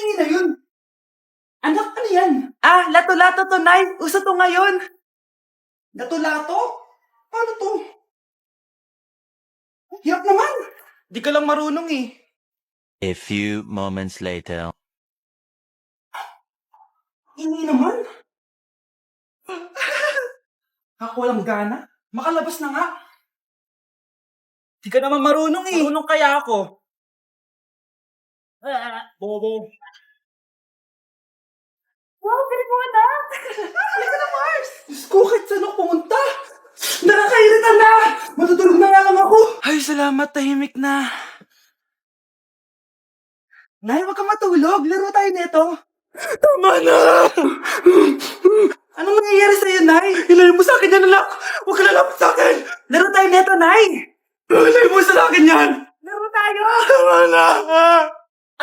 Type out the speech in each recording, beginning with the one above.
hingi na yun? Anak, ano yan? Lato-lato to, Nay. Uso to ngayon. Lato-lato? Paano to? Hirap naman. Di ka lang marunong eh. A few moments later. Hingi naman. Ako walang gana. Makalabas na nga. Di ka naman marunong eh. Marunong kaya ako. Bobo. Wow, galing mo anak! Halika na, Mars! Diyos ko, kahit saan ako pumunta! Nakakairita na! Matutulog na nga lang ako! Ay, salamat, tahimik na. Nay, huwag kang matulog. Laro tayo nito. Tama na! Anong nangyayari sa'yo, Nay? Ilayo mo sa akin yan, anak! Huwag ka lalapit sa akin! Laro tayo nito, Nay! Ilayo mo sa akin yan! Laro tayo! Tama na!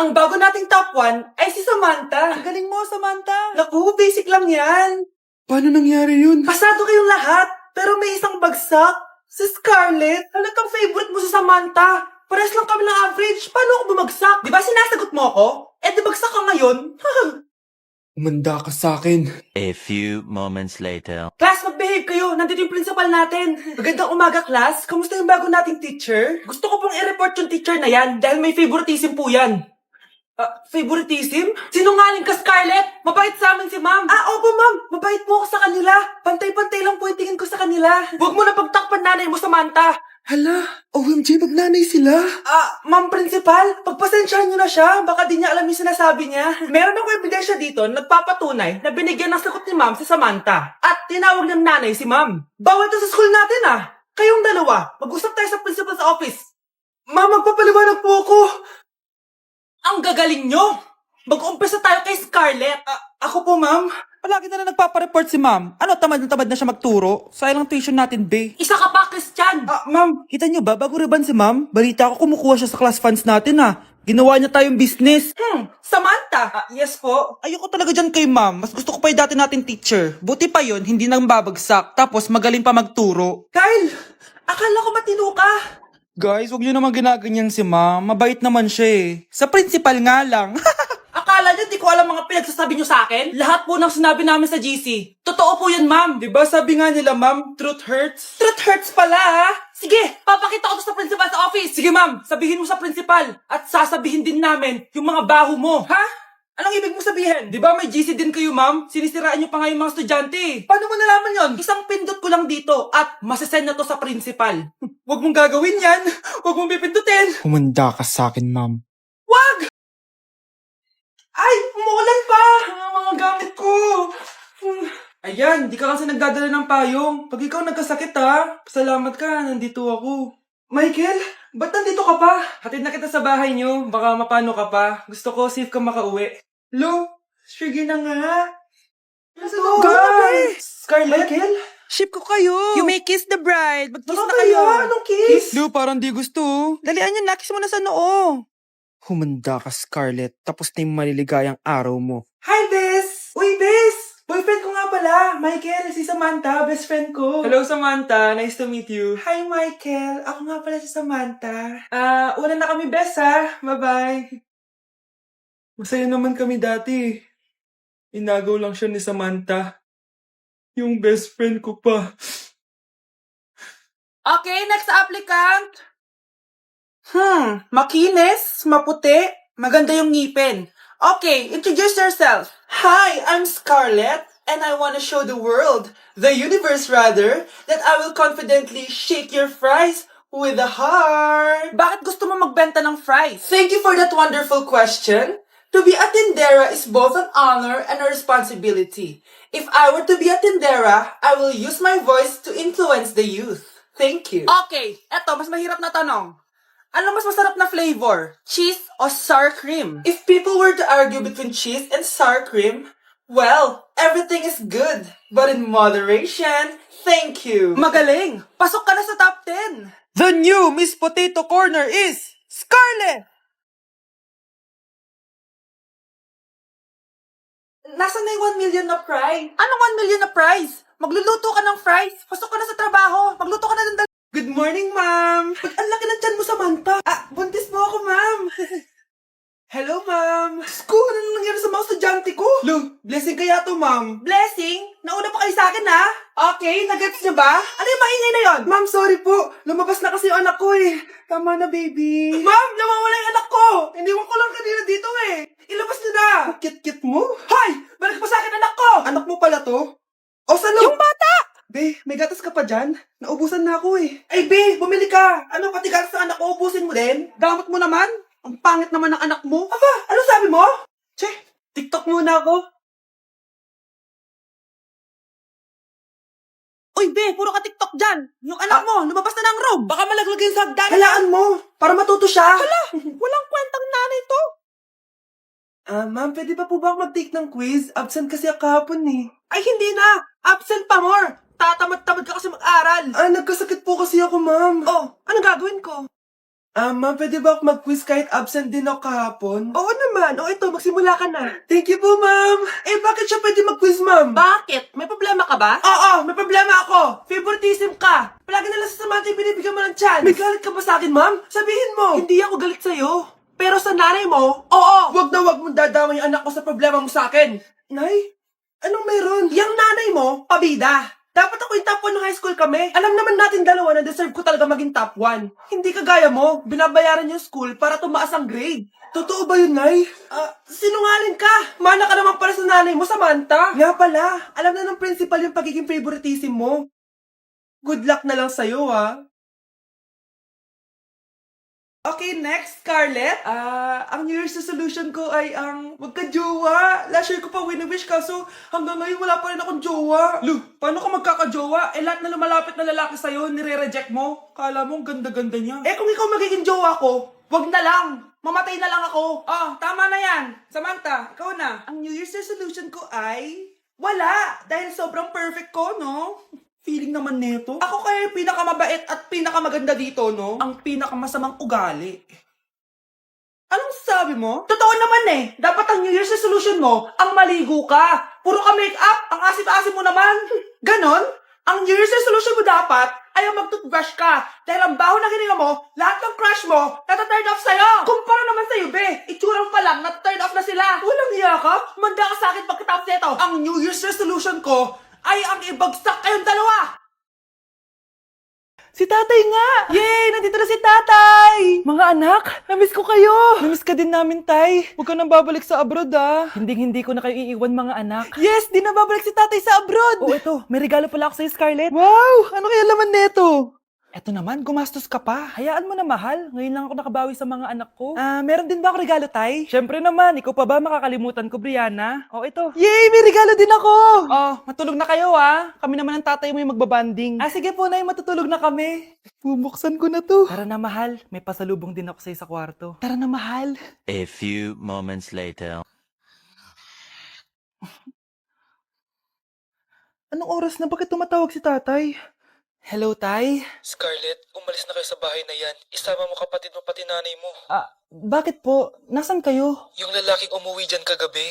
Ang bago nating top 1 ay si Samantha. Ang galing mo, Samantha. Naku, basic lang yan. Paano nangyari yun? Pasado kayong lahat, pero may isang bagsak. Si Scarlett, talagang favorite mo si Samantha. Pares lang kami ng average. Paano ako bumagsak? Di ba sinasagot mo ako? Eh, di bagsak ka ngayon? Umanda ka sa akin. A few moments later. Class, mag-behave kayo. Nandito yung principal natin. Magandang umaga, class. Kamusta yung bago nating teacher? Gusto ko pong i-report yung teacher na yan dahil may favoritism po yan. Favoritism? Sinungaling ka, Scarlett! Mabait sa amin si ma'am! Opo, ma'am! Mabait po ako sa kanila! Pantay-pantay lang po yung tingin ko sa kanila! Huwag mo na pagtakpan nanay mo, Samantha! Hala, OMG, magnanay sila! Ma'am Principal, pagpasensyahan niyo na siya. Baka di niya alam yung sinasabi niya. Meron akong ebidensya dito na nagpapatunay na binigyan ng sagot ni ma'am si Samantha. At tinawag ng nanay si ma'am. Bawal to sa school natin Kayong dalawa, mag-usap tayo sa principal's office. Ma'am, magpapaliwanag po ako. Ang gagaling nyo! Mag-umpisa tayo kay Scarlett. Ako po, ma'am. Palagi na nagpapareport si ma'am. Ano, tamad na siya magturo? Sayang lang tuition natin, be. Isa ka pa, Christian! Ma'am, kita nyo ba, bago riban si ma'am, balita ko kumukuha siya sa class funds natin, Ginawa niya tayong business. Samantha! Yes po. Ayoko talaga dyan kay ma'am. Mas gusto ko pa yung dati natin teacher. Buti pa yon, hindi nang babagsak. Tapos magaling pa magturo. Kyle! Akala ko matino ka. Guys, wag niyo naman ginaganyan si ma'am. Mabait naman siya eh. Sa principal nga lang. Akala niyo di ko alam mga pinagsasabi niyo sa akin? Lahat po ng sinabi namin sa GC. Totoo po yan, ma'am. Diba sabi nga nila, ma'am, truth hurts? Truth hurts pala, Sige, papakita ko to sa principal sa office. Sige, ma'am, sabihin mo sa principal. At sasabihin din namin yung mga baho mo. Ha? Anong ibig mo sabihin? Di ba may GC din kayo, ma'am? Sinisiraan niyo pa nga yung mga estudyante. Paano mo nalaman yon? Isang pindot ko lang dito at masasend na to sa principal. Huwag mong gagawin yan. Huwag mong pipindutin. Humanda ka sa akin, ma'am. Wag! Ay, umuulan pa! Ang mga gamit ko. Ayan, di ka kasi nagdadala ng payong. Pag ikaw nagkasakit salamat ka, nandito ako. Michael, ba't nandito ka pa? Hatid na kita sa bahay niyo, baka mapano ka pa. Gusto ko safe ka makauwi. Lo, sige na nga. Go, Scarlett? Michael? Ship ko kayo. You may kiss the bride. Mag-kiss na kayo. Anong kiss? Lo, parang di gusto. Dalian yun, nakis mo na sa noo. Humanda ka, Scarlett. Tapos na yung maliligayang araw mo. Hi, Bes! Uy, Bes! Boyfriend ko nga pala. Michael, si Samantha, best friend ko. Hello, Samantha. Nice to meet you. Hi, Michael. Ako nga pala si Samantha. Una na kami, Bes, Bye-bye. Masaya naman kami dati. Inagaw lang siya ni Samantha. Yung best friend ko pa. Okay, next applicant. Makinis, maputi, maganda yung ngipin. Okay, introduce yourself. Hi, I'm Scarlett, and I want to show the world, the universe rather, that I will confidently shake your fries with a heart. Bakit gusto mo magbenta ng fries? Thank you for that wonderful question. To be a tindera is both an honor and a responsibility. If I were to be a tindera, I will use my voice to influence the youth. Thank you. Okay, eto, mas mahirap na tanong. Ano mas masarap na flavor? Cheese o sour cream? If people were to argue between cheese and sour cream, well, everything is good, but in moderation. Thank you. Magaling! Pasok ka na sa top 10. The new Miss Potato Corner is Scarlett! Nasaan na yung 1 million na prize? Anong 1 million na prize? Magluluto ka ng fries. Pasok ka na sa trabaho. Magluto ka na ng Good morning, ma'am. Ba't ang laki ng tiyan mo, Samantha? Buntis mo ako, ma'am. Hello, ma'am. Sko, ano nang nangyari sa mga estudyante ko? Lo, blessing kaya to, ma'am. Blessing? Nauna pa kayo sa akin, ha? Okay, nagets niyo ba? Ano yung maingay na yon? Ma'am, sorry po. Lumabas na kasi yung anak ko, eh. Tama na, baby. Ma'am, nawawala yung anak ko. Iniwan ko lang kanina dito, eh. Ilabas niyo na. Kit-kit mo? Hoy! Balik pa sa akin anak ko! Anak mo pala to? O, saan yung bata? Be, may gatas ka pa dyan? Naubusan na ako, eh. Ay, Be, bumili ka. Ano, pati gatas ng anak ko, ubusin mo din? Damot mo naman. Ang pangit naman ng anak mo. Aba, ano sabi mo? Che, TikTok muna ako. Uy, Be, puro ka TikTok dyan. Yung anak mo, lumabas na ng room. Baka malaglag yung sagdan. Halaan mo, para matuto siya. Hala, walang kwentang nanay to. Ma'am, pwede pa po ba ako mag-take ng quiz? Absent kasi ako kahapon eh. Ay, hindi na. Absent pa more. Tatamad-tamad ka kasi mag-aral. Nagkasakit po kasi ako, ma'am. Oh, anong gagawin ko? Ma'am, pwede ba ako mag-quiz kahit absent din ako kahapon? Oo naman. O ito, magsimula ka na. Thank you po, ma'am. Eh, bakit siya pwede mag-quiz, ma'am? Bakit? May problema ka ba? Oo, may problema ako. Favoritism ka. Palagi na lang sa samantay binibigyan mo ng chance. May galit ka ba sa akin, ma'am? Sabihin mo. Hindi ako galit sa'yo. Pero sa nanay mo, oo. Wag na wag mong dadama yung anak ko sa problema mo sa akin. Nay, anong meron? Yang nanay mo, pabida. Dapat ako yung top 1 ng high school kami. Alam naman natin dalawa na deserve ko talaga maging top 1. Hindi kagaya mo, binabayaran yung school para tumaas ang grade. Totoo ba yun, Nay? Sinungaling ka. Mana ka naman para sa nanay mo, Samantha. Nga pala, alam na ng principal yung pagiging favoritism mo. Good luck na lang sa'yo, ha? Okay, next, Scarlett. Ang New Year's resolution ko ay ang magka-jowa. Last year ko pa wini-wish kaso hanggang ngayon wala pa rin akong jowa. Lu, paano ka magkaka-jowa? Lahat na lumalapit na lalaki sa'yo, nire-reject mo. Kala mo, ang ganda-ganda niya. Kung ikaw magiging jowa ko, wag na lang. Mamatay na lang ako. Tama na yan. Samantha, ikaw na. Ang New Year's resolution ko ay wala. Dahil sobrang perfect ko, no? Feeling naman neto. Ako kaya yung pinakamabait at pinakamaganda dito, no? Ang pinakamasamang ugali. Anong sabi mo? Totoo naman eh. Dapat ang New Year's resolution mo, ang maligo ka. Puro ka make-up, ang asim-asim mo naman. Ganon? Ang New Year's resolution mo dapat ay ang mag-toothbrush ka. Dahil ang baho na hininga mo, lahat ng crush mo, nata-turn off sa'yo. Kumpara naman sa'yo, be. Itsura mo pa lang, nata-turn off na sila. Walang hiya ka? Manda ka sa akin pagkatapos nito. Ang New Year's resolution ko ay ang ibagsak kayong dalawa. Si tatay nga! Yay! Nandito na si tatay! Mga anak, namiss ko kayo! Namiss ka din namin, tay. Huwag ka nang babalik sa abroad, ah. Hindi ko na kayo iiwan, mga anak. Yes! Di na babalik si tatay sa abroad! Oh, ito. May regalo pala ako sa'yo, Scarlett. Wow! Ano kaya laman neto? Eto naman, gumastos ka pa. Hayaan mo na, mahal. Ngayon lang ako nakabawi sa mga anak ko. Meron din ba ako regalo, tay? Syempre naman, ikaw pa ba makakalimutan ko, Brianna? Oh, ito. Yay! May regalo din ako! Oh, matulog na kayo, ah. Kami naman ang tatay mo yung magbabanding. Sige po, nay, matutulog na kami. Bubuksan ko na to. Tara na, mahal. May pasalubong din ako sa'yo sa kwarto. Tara na, mahal. A few moments later. Anong oras na? Bakit tumatawag si tatay? Hello, tay? Scarlett, umalis na kayo sa bahay na yan. Isama mo kapatid mo pati nanay mo. Bakit po? Nasaan kayo? Yung lalaking umuwi dyan kagabi.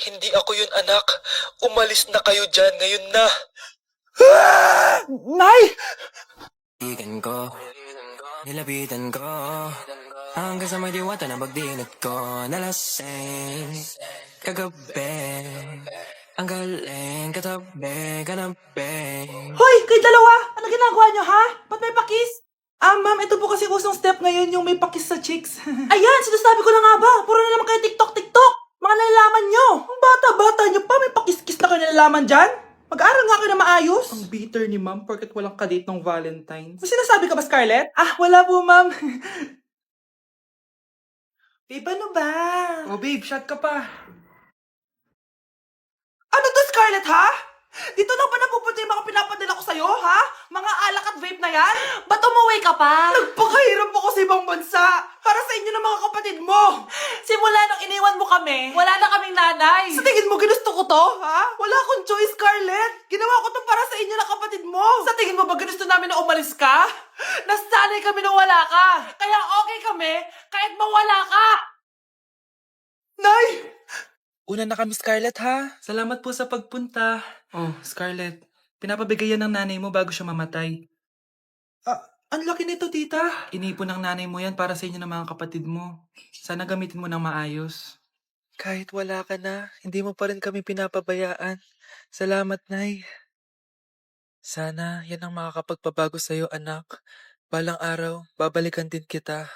Hindi ako yun, anak. Umalis na kayo dyan ngayon na. Nay! Nilapitan ko, nilapitan ko, hanggang sa may diwata na pagdilat ko, nalasing, kagabi, ang galing, katabi, kanabi. Hoy! Kayo dalawa! Ano ginagawa nyo, ha? Ba't may pakis? Ma'am, ito po kasi usong step ngayon yung may pakis sa chicks. Ayan! Sinasabi ko na nga ba? Puro na naman kayo TikTok! Mga nalalaman nyo! Ang bata-bata nyo pa, may pakis-kis na kayo nalalaman dyan? Mag-aaral nga kayo na maayos. Ang bitter ni ma'am porket walang kadate ng Valentine's. May sinasabi ka ba, Scarlett? Wala po, ma'am. Babe, ano ba? Oh, babe, shot ka pa. Ano to, Scarlett, ha? Dito lang ba napupunta yung mga pinapadala ko sa'yo, ha? Mga alak at vape na yan? Ba't umuwi ka pa? Nagpakahirap ako sa ibang bansa. Para sa inyo ng mga kapatid mo. Simula nung iniwan mo kami, wala na kaming nanay. Sa tingin mo, ginusto ko to, ha? Wala akong choice, Scarlett. Ginawa ko to para sa inyo ng kapatid mo. Sa tingin mo ba ginusto namin na umalis ka? Nasanay kami nung wala ka. Kaya okay kami kahit mawala ka. Nay! Una na kami, Scarlett, ha? Salamat po sa pagpunta. Oh, Scarlett, pinapabigay yan ng nanay mo bago siya mamatay. Ang laki nito, tita. Inipon ng nanay mo yan para sa inyo ng mga kapatid mo. Sana gamitin mo ng maayos. Kahit wala ka na, hindi mo pa rin kami pinapabayaan. Salamat, Nay. Sana yan ang makakapagpabago sa'yo, anak. Balang araw, babalikan din kita.